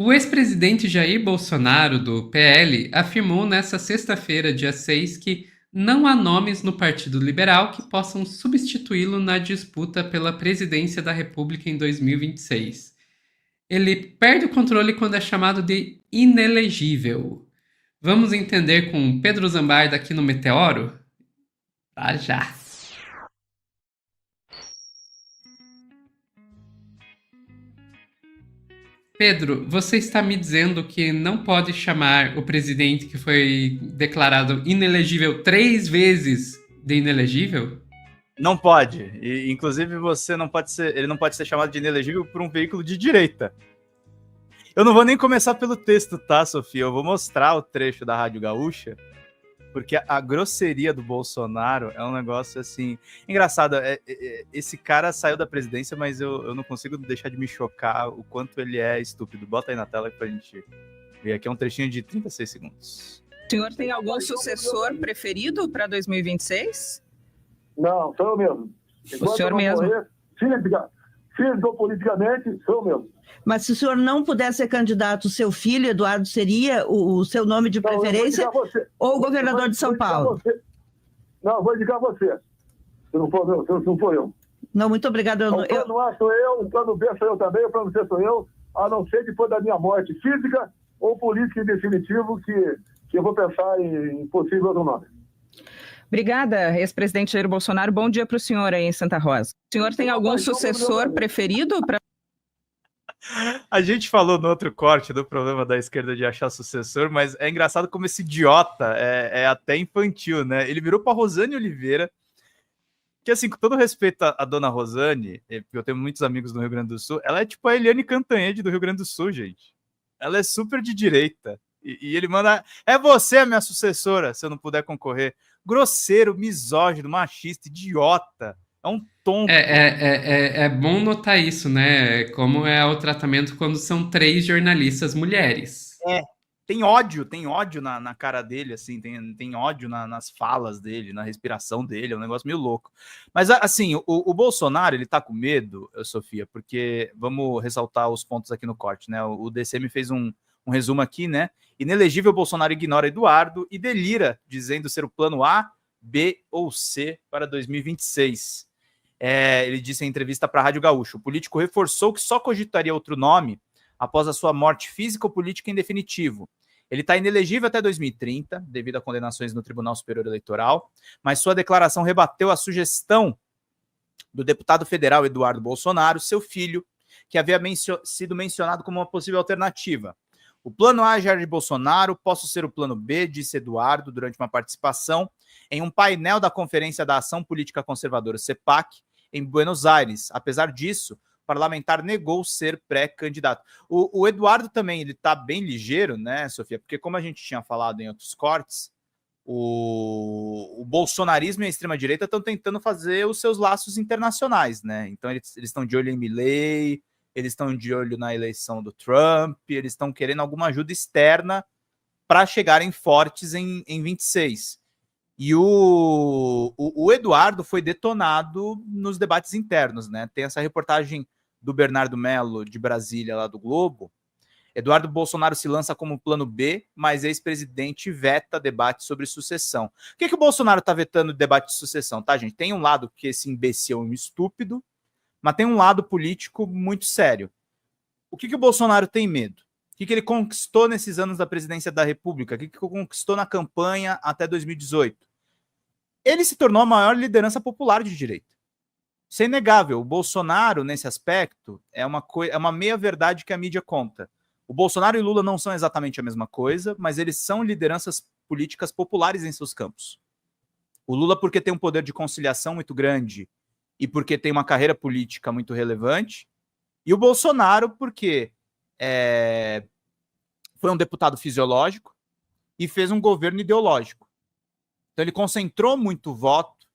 O ex-presidente Jair Bolsonaro, do PL, afirmou nesta sexta-feira, dia 6, que não há nomes no Partido Liberal que possam substituí-lo na disputa pela presidência da República em 2026. Ele perde o controle quando é chamado de inelegível. Vamos entender com Pedro Zambarda aqui no Meteoro? Tá já! Pedro, você está me dizendo que não pode chamar o presidente que foi declarado inelegível 3 vezes de inelegível? Não pode. E, inclusive, ele não pode ser chamado de inelegível por um veículo de direita. Eu não vou nem começar pelo texto, tá, Sofia? Eu vou mostrar o trecho da Rádio Gaúcha, porque a grosseria do Bolsonaro é um negócio assim. Engraçado, esse cara saiu da presidência, mas eu não consigo deixar de me chocar o quanto ele é estúpido. Bota aí na tela pra gente ver. Aqui é um trechinho de 36 segundos. O senhor tem algum sucessor preferido para 2026? Não, sou eu mesmo. O senhor mesmo? Físico politicamente, sou eu mesmo. Mas se o senhor não puder ser candidato, o seu filho, Eduardo, seria o seu nome de preferência? Ou o governador de São Paulo? Não, vou indicar você. Se não for eu. Não, muito obrigada. O plano A sou eu, o plano B sou eu também, o plano C sou eu, a não ser depois da minha morte física ou política em definitivo, que eu vou pensar em possível outro nome. Obrigada, ex-presidente Jair Bolsonaro. Bom dia para o senhor aí em Santa Rosa. O senhor tem algum sucessor preferido para... A gente falou no outro corte do problema da esquerda de achar sucessor, mas é engraçado como esse idiota é até infantil, né? Ele virou para Rosane Oliveira, que assim, com todo respeito à dona Rosane, eu tenho muitos amigos no Rio Grande do Sul, ela é tipo a Eliane Cantanhede do Rio Grande do Sul, gente. Ela é super de direita. E ele manda, é você a minha sucessora, se eu não puder concorrer. Grosseiro, misógino, machista, idiota. É um tonto. É bom notar isso, né? Como é o tratamento quando são 3 jornalistas mulheres. Tem ódio na cara dele, assim, tem ódio nas falas dele, na respiração dele, é um negócio meio louco. Mas, assim, o Bolsonaro, ele tá com medo, Sofia, porque, vamos ressaltar os pontos aqui no corte, né? O DCM fez um resumo aqui, né? Inelegível, Bolsonaro ignora Eduardo e delira, dizendo ser o plano A, B ou C para 2026. Ele disse em entrevista para a Rádio Gaúcho, o político reforçou que só cogitaria outro nome após a sua morte física ou política em definitivo. Ele está inelegível até 2030, devido a condenações no Tribunal Superior Eleitoral, mas sua declaração rebateu a sugestão do deputado federal Eduardo Bolsonaro, seu filho, que havia sido mencionado como uma possível alternativa. O plano A, Jair Bolsonaro, posso ser o plano B, disse Eduardo durante uma participação em um painel da Conferência da Ação Política Conservadora, CEPAC, em Buenos Aires. Apesar disso, o parlamentar negou ser pré-candidato. O Eduardo também, ele está bem ligeiro, né, Sofia? Porque como a gente tinha falado em outros cortes, o bolsonarismo e a extrema-direita estão tentando fazer os seus laços internacionais, né? Então eles estão de olho em Milei, eles estão de olho na eleição do Trump, eles estão querendo alguma ajuda externa para chegarem fortes em 26. E o Eduardo foi detonado nos debates internos, né? Tem essa reportagem do Bernardo Mello, de Brasília, lá do Globo. Eduardo Bolsonaro se lança como plano B, mas ex-presidente veta debate sobre sucessão. O que o Bolsonaro está vetando debate de sucessão, tá, gente? Tem um lado que esse imbecil é um estúpido, mas tem um lado político muito sério. O que o Bolsonaro tem medo? O que ele conquistou nesses anos da presidência da República? O que conquistou na campanha até 2018? Ele se tornou a maior liderança popular de direita. Isso é inegável. O Bolsonaro, nesse aspecto, é uma meia-verdade que a mídia conta. O Bolsonaro e Lula não são exatamente a mesma coisa, mas eles são lideranças políticas populares em seus campos. O Lula porque tem um poder de conciliação muito grande e porque tem uma carreira política muito relevante, e o Bolsonaro porque foi um deputado fisiológico e fez um governo ideológico. Então ele concentrou muito voto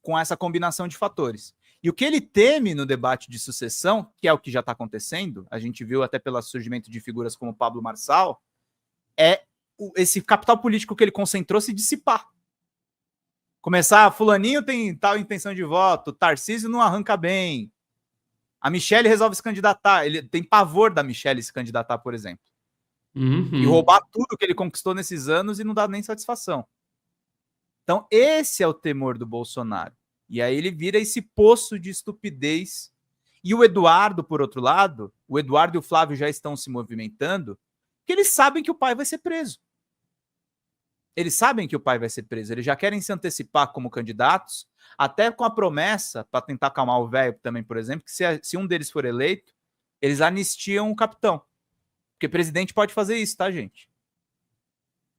com essa combinação de fatores. E o que ele teme no debate de sucessão, que é o que já está acontecendo, a gente viu até pelo surgimento de figuras como Pablo Marçal, é esse capital político que ele concentrou se dissipar. Começar, fulaninho tem tal intenção de voto, Tarcísio não arranca bem. A Michelle resolve se candidatar. Ele tem pavor da Michelle se candidatar, por exemplo. E roubar tudo que ele conquistou nesses anos e não dá nem satisfação. Então, esse é o temor do Bolsonaro. E aí ele vira esse poço de estupidez. E o Eduardo, por outro lado, o Eduardo e o Flávio já estão se movimentando, porque eles sabem que o pai vai ser preso. Eles sabem que o pai vai ser preso. Eles já querem se antecipar como candidatos, até com a promessa, para tentar acalmar o velho também, por exemplo, que se um deles for eleito, eles anistiam o capitão. Porque presidente pode fazer isso, tá, gente?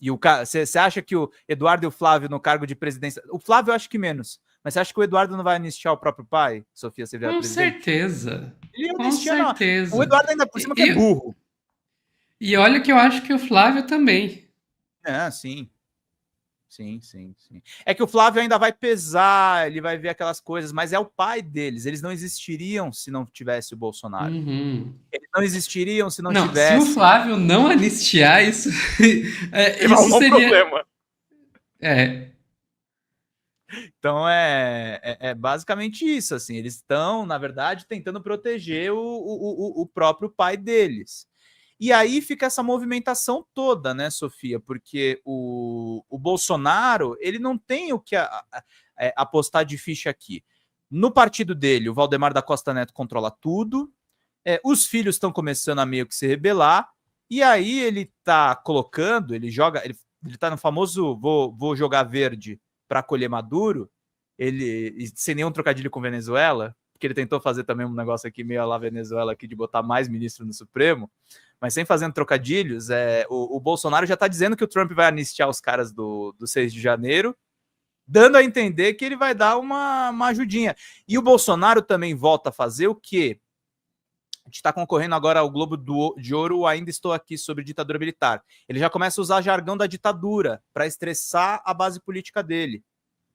E você acha que o Eduardo e o Flávio no cargo de presidência... O Flávio eu acho que menos. Mas você acha que o Eduardo não vai anistiar o próprio pai, Sofia, se vier presidente? Com certeza. Ele Com anistia, certeza. não. O Eduardo ainda por cima que é burro. E olha que eu acho que o Flávio também. Sim. Sim. É que o Flávio ainda vai pesar, ele vai ver aquelas coisas, mas é o pai deles. Eles não existiriam se não tivesse o Bolsonaro. Eles não existiriam se não tivesse... Se o Flávio não anistiar, isso, isso um seria... problema. Então é basicamente isso, assim. Eles estão, na verdade, tentando proteger o próprio pai deles. E aí fica essa movimentação toda, né, Sofia? Porque o Bolsonaro, ele não tem o que apostar de ficha aqui. No partido dele, o Valdemar da Costa Neto controla tudo, os filhos estão começando a meio que se rebelar, e aí ele tá colocando, ele tá no famoso vou jogar verde para colher Maduro, ele sem nenhum trocadilho com Venezuela, porque ele tentou fazer também um negócio aqui meio lá Venezuela aqui de botar mais ministro no Supremo, mas sem fazendo trocadilhos, o Bolsonaro já está dizendo que o Trump vai anistiar os caras do 6 de janeiro, dando a entender que ele vai dar uma ajudinha. E o Bolsonaro também volta a fazer o quê? A gente está concorrendo agora ao Globo de Ouro, Ainda Estou Aqui, sobre ditadura militar. Ele já começa a usar jargão da ditadura para estressar a base política dele.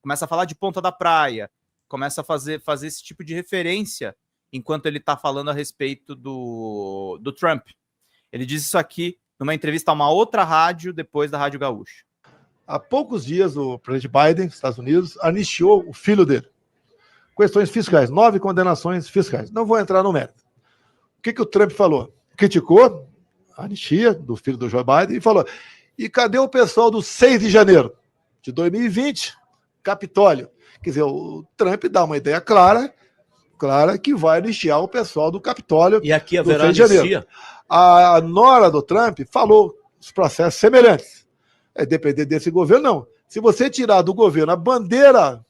Começa a falar de Ponta da Praia, começa a fazer esse tipo de referência enquanto ele está falando a respeito do Trump. Ele diz isso aqui numa entrevista a uma outra rádio, depois da Rádio Gaúcha. Há poucos dias, o presidente Biden, dos Estados Unidos, anistiou o filho dele. Questões fiscais, 9 condenações fiscais. Não vou entrar no mérito. O que o Trump falou? Criticou a anistia do filho do Joe Biden e falou: e cadê o pessoal do 6 de janeiro de 2020? Capitólio. Quer dizer, o Trump dá uma ideia clara que vai anistiar o pessoal do Capitólio. E aqui haverá anistia? A nora do Trump falou os processos semelhantes. Depender desse governo, não. Se você tirar do governo a bandeira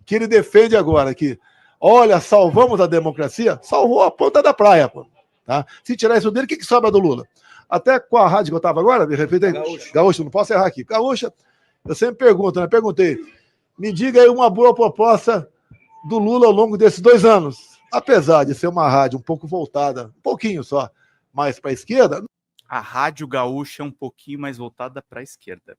que ele defende agora, que, olha, salvamos a democracia, salvou a Ponta da Praia, pô. Tá? Se tirar isso dele, o que sobra do Lula? Até com a rádio que eu estava agora, me referi Gaúcha, não posso errar aqui. Gaúcha, eu sempre pergunto, né? Perguntei, me diga aí uma boa proposta do Lula ao longo desses 2 anos. Apesar de ser uma rádio um pouco voltada, um pouquinho só, mais para a esquerda. A Rádio Gaúcha é um pouquinho mais voltada para a esquerda.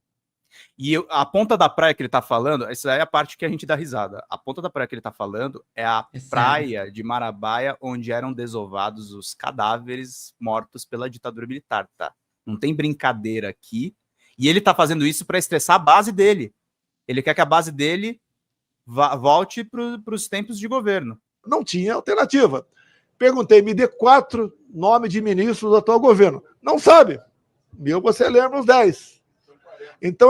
E a Ponta da Praia que ele está falando, essa é a parte que a gente dá risada. A Ponta da Praia que ele está falando é a praia de Marabaia, onde eram desovados os cadáveres mortos pela ditadura militar, tá? Não tem brincadeira aqui. E ele está fazendo isso para estressar a base dele. Ele quer que a base dele volte para os tempos de governo. Não tinha alternativa. Perguntei, me dê 4 nomes de ministros do atual governo. Não sabe. Você lembra os 10. Então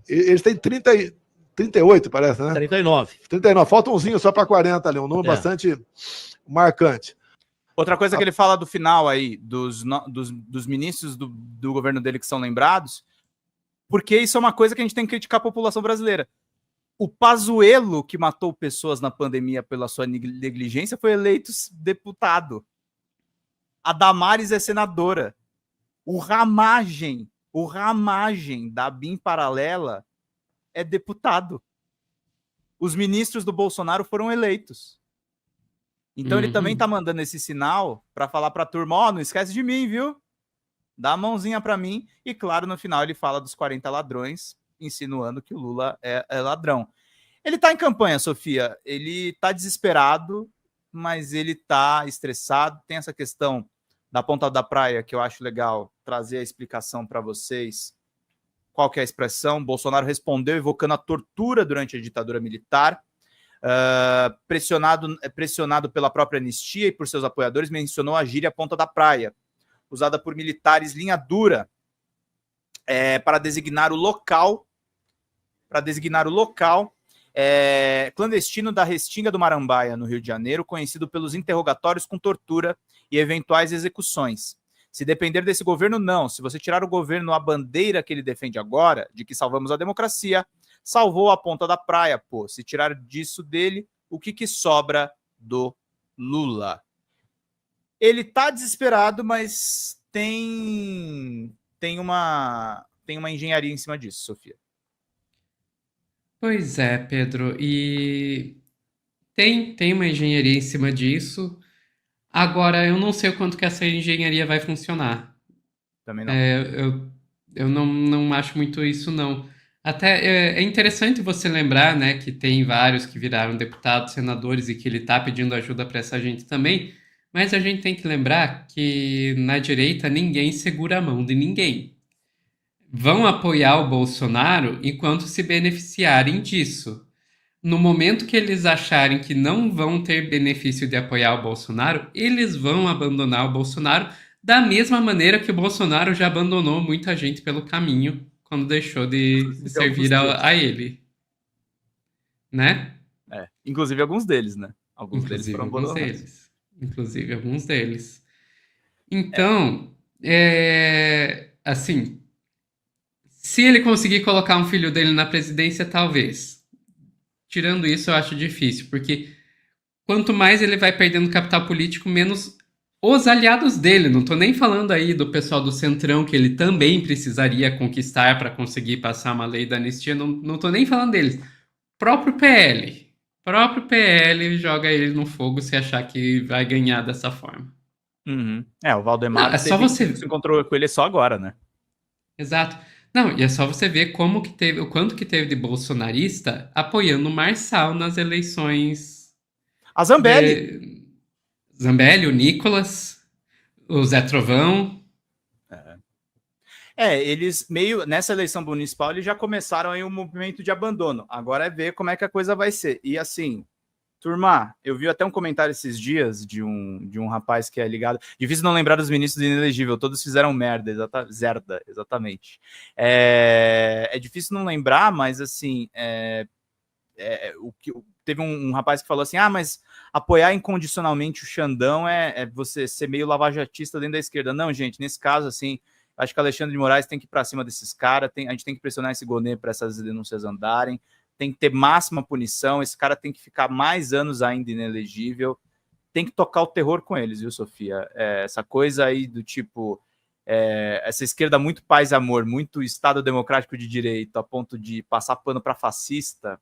eles têm 38, parece, né? 39. Falta umzinho só para 40 ali, um número bastante marcante. Outra coisa que ele fala do final aí, dos ministros do governo dele que são lembrados, porque isso é uma coisa que a gente tem que criticar a população brasileira. O Pazuello, que matou pessoas na pandemia pela sua negligência, foi eleito deputado. A Damares é senadora. O Ramagem da BIM Paralela é deputado. Os ministros do Bolsonaro foram eleitos. Então ele também tá mandando esse sinal para falar para a turma, não esquece de mim, viu? Dá a mãozinha para mim. E claro, no final ele fala dos 40 ladrões, insinuando que o Lula é ladrão. Ele está em campanha, Sofia. Ele está desesperado, mas ele está estressado. Tem essa questão da Ponta da Praia, que eu acho legal trazer a explicação para vocês. Qual que é a expressão? Bolsonaro respondeu evocando a tortura durante a ditadura militar. Pressionado pela própria anistia e por seus apoiadores, mencionou a gíria Ponta da Praia, usada por militares linha dura para designar o local clandestino da Restinga do Marambaia, no Rio de Janeiro, conhecido pelos interrogatórios com tortura e eventuais execuções. Se depender desse governo, não. Se você tirar o governo, a bandeira que ele defende agora, de que salvamos a democracia, salvou a Ponta da Praia, pô. Se tirar disso dele, o que sobra do Lula? Ele tá desesperado, mas tem uma engenharia em cima disso, Sofia. Pois é, Pedro, e tem uma engenharia em cima disso. Agora, eu não sei o quanto que essa engenharia vai funcionar. Também não. Eu não acho muito isso, não. Até é interessante você lembrar, né, que tem vários que viraram deputados, senadores e que ele tá pedindo ajuda para essa gente também, mas a gente tem que lembrar que na direita ninguém segura a mão de ninguém. Vão apoiar o Bolsonaro enquanto se beneficiarem disso. No momento que eles acharem que não vão ter benefício de apoiar o Bolsonaro, eles vão abandonar o Bolsonaro da mesma maneira que o Bolsonaro já abandonou muita gente pelo caminho quando deixou de servir a ele. Né? Inclusive alguns deles, né? Inclusive alguns deles. Então, assim, se ele conseguir colocar um filho dele na presidência, talvez. Tirando isso, eu acho difícil, porque quanto mais ele vai perdendo capital político, menos os aliados dele. Não tô nem falando aí do pessoal do Centrão, que ele também precisaria conquistar para conseguir passar uma lei da anistia. Não tô nem falando deles. Próprio PL joga ele no fogo se achar que vai ganhar dessa forma. Uhum. O Valdemar é só você se encontrou com ele só agora, né? Exato. Não, e é só você ver o quanto que teve de bolsonarista apoiando o Marçal nas eleições. A Zambelli. Zambelli, o Nicolas, o Zé Trovão. Eles nessa eleição municipal, eles já começaram aí um movimento de abandono. Agora é ver como é que a coisa vai ser. E assim, turma, eu vi até um comentário esses dias de um rapaz que é ligado. Difícil não lembrar dos ministros de inelegível, todos fizeram merda, exatamente. É difícil não lembrar, mas assim, teve um rapaz que falou assim: mas apoiar incondicionalmente o Xandão é você ser meio lavajatista dentro da esquerda. Não, gente, nesse caso, assim, acho que Alexandre de Moraes tem que ir para cima desses caras, a gente tem que pressionar esse Gonê para essas denúncias andarem. Tem que ter máxima punição, esse cara tem que ficar mais anos ainda inelegível, tem que tocar o terror com eles, viu, Sofia? Essa coisa aí do tipo, essa esquerda muito paz e amor, muito Estado democrático de direito, a ponto de passar pano para fascista,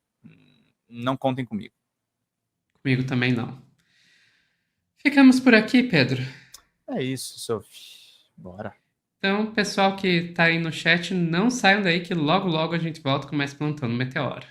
não contem comigo. Comigo também não. Ficamos por aqui, Pedro. É isso, Sofia. Bora. Então, pessoal que tá aí no chat, não saiam daí que logo a gente volta com mais Plantão no Meteoro.